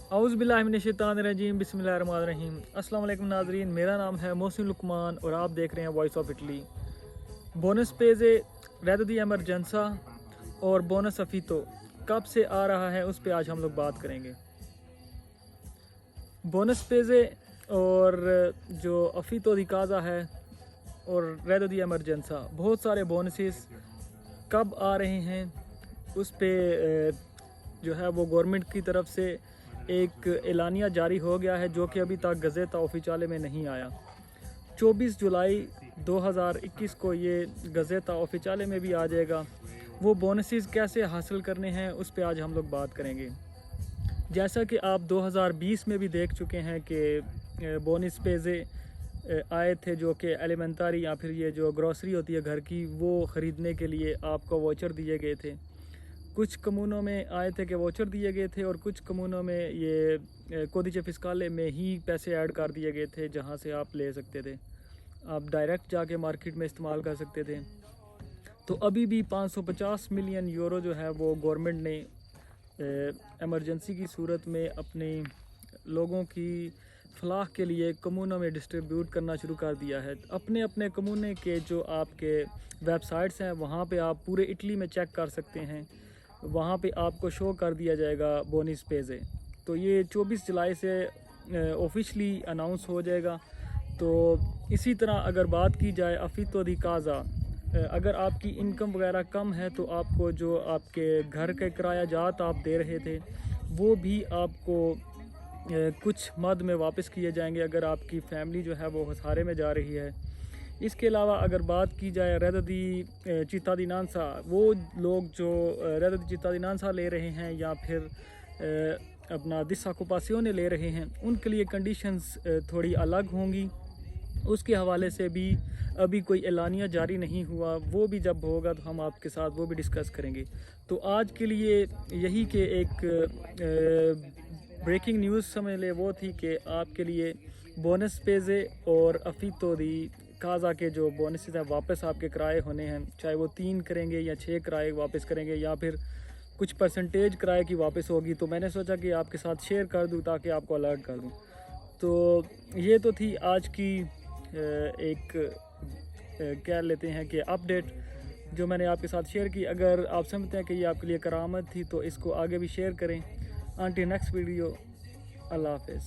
औज़ुबिल्लाहिमिनश्शैतानिर्रजीम बिस्मिल्लाहिर्रहमानिर्रहीम। अस्सलाम वालेकुम नाज़रीन, मेरा नाम है मोहसिन लुकमान और आप देख रहे हैं वॉइस ऑफ इटली। बोनस पेज़े रेद दी एमरजेंसा और बोनस अफीतो कब से आ रहा है उस पे आज हम लोग बात करेंगे। बोनस पेज़े और जो अफीतो दी काज़ा है और रेद दी एमरजेंसा, बहुत सारे बोनसेस कब आ रहे हैं उस पे जो है वो गवर्नमेंट की तरफ से एक एलानिया जारी हो गया है, जो कि अभी तक गज़ेता ऑफिशियले में नहीं आया। 24 जुलाई 2021 को ये गज़ेता ऑफिशियले में भी आ जाएगा। वो बोनसेस कैसे हासिल करने हैं उस पे आज हम लोग बात करेंगे। जैसा कि आप 2020 में भी देख चुके हैं कि बोनस पेज़े आए थे, जो कि एलिमेंटरी या फिर ये जो ग्रॉसरी होती है घर की, वो ख़रीदने के लिए आपको वाउचर दिए गए थे। कुछ कम्यूनों में आए थे कि वाउचर दिए गए थे और कुछ कम्यूनों में ये कोदिचे फिस्काले में ही पैसे ऐड कर दिए गए थे, जहां से आप ले सकते थे। आप डायरेक्ट जाके मार्केट में इस्तेमाल कर सकते थे। तो अभी भी 550 मिलियन यूरो जो है वो गवर्नमेंट ने एमरजेंसी की सूरत में अपने लोगों की फलाह के लिए कम्यूनों में डिस्ट्रीब्यूट करना शुरू कर दिया है। अपने अपने कम्यूने के जो आपके वेबसाइट्स हैं वहाँ पे आप पूरे इटली में चेक कर सकते हैं, वहाँ पे आपको शो कर दिया जाएगा बोनस पेज़े। तो ये 24 जुलाई से ऑफिशियली अनाउंस हो जाएगा। तो इसी तरह अगर बात की जाए अफीतो दी काज़ा, अगर आपकी इनकम वगैरह कम है तो आपको जो आपके घर के किराया जात आप दे रहे थे वो भी आपको कुछ मद में वापस किए जाएंगे अगर आपकी फैमिली जो है वो खसारे में जा रही है। इसके अलावा अगर बात की जाए रेद दी चित्तादिनांसा, वो लोग जो रेद दी चित्तादिनांसा ले रहे हैं या फिर अपना डिसऑक्युपासियोने ले रहे हैं, उनके लिए कंडीशंस थोड़ी अलग होंगी। उसके हवाले से भी अभी कोई एलानिया जारी नहीं हुआ, वो भी जब होगा तो हम आपके साथ वो भी डिस्कस करेंगे। तो आज के लिए यही कि एक ब्रेकिंग न्यूज़ समझ ले वो थी कि आपके लिए बोनस पेज़े और अफीतो दी काज़ा के जो बोनसेस हैं वापस आपके किराए होने हैं, चाहे वो 3 करेंगे या 6 किराए वापस करेंगे या फिर कुछ परसेंटेज किराए की वापस होगी। तो मैंने सोचा कि आपके साथ शेयर कर दूं ताकि आपको अलर्ट कर दूं। तो ये तो थी आज की एक कह लेते हैं कि अपडेट जो मैंने आपके साथ शेयर की। अगर आप समझते हैं कि ये आपके लिए करामत थी तो इसको आगे भी शेयर करें। Until next video, Allah Hafiz.